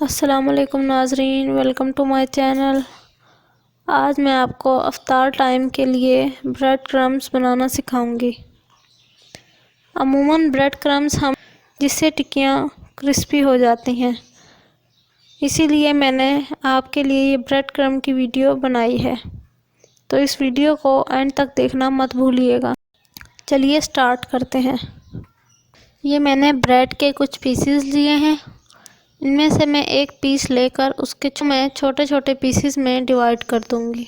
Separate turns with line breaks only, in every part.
अस्सलामुअलैकुम नाजरीन, welcome to my channel. आज मैं आपको अफ्तार टाइम के लिए ब्रेड क्रम्स बनाना सिखाऊंगी। अमूमन ब्रेड क्रम्स हम जिससे टिक्कियाँ क्रिस्पी हो जाती हैं, इसीलिए मैंने आपके लिए ये ब्रेड क्रम्ब की वीडियो बनाई है। तो इस वीडियो को एंड तक देखना मत भूलिएगा। चलिए स्टार्ट करते हैं। ये मैंने ब्रेड के कुछ पीसेस लिए हैं। इनमें से मैं एक पीस लेकर उसके मैं छोटे छोटे पीसेस में डिवाइड कर दूंगी।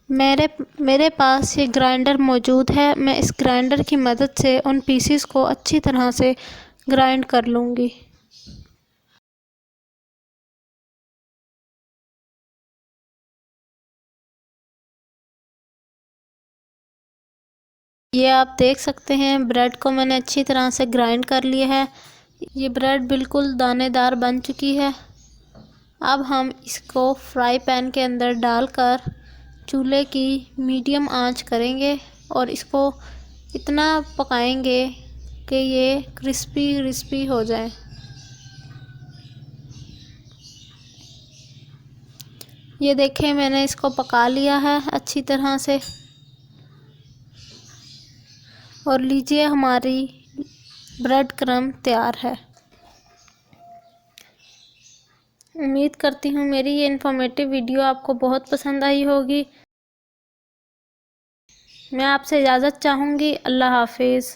मेरे पास ये ग्राइंडर मौजूद है। मैं इस ग्राइंडर की मदद से उन पीसेस को अच्छी तरह से ग्राइंड कर लूँगी। ये आप देख सकते हैं, ब्रेड को मैंने अच्छी तरह से ग्राइंड कर लिया है। ये ब्रेड बिल्कुल दानेदार बन चुकी है। अब हम इसको फ्राई पैन के अंदर डालकर चूल्हे की मीडियम आंच करेंगे और इसको इतना पकाएंगे कि ये क्रिस्पी क्रिस्पी हो जाए। ये देखें, मैंने इसको पका लिया है अच्छी तरह से। और लीजिए, हमारी ब्रेड क्रम्ब तैयार है। उम्मीद करती हूँ मेरी ये इन्फॉर्मेटिव वीडियो आपको बहुत पसंद आई होगी। मैं आपसे इजाज़त चाहूँगी। अल्लाह हाफिज़।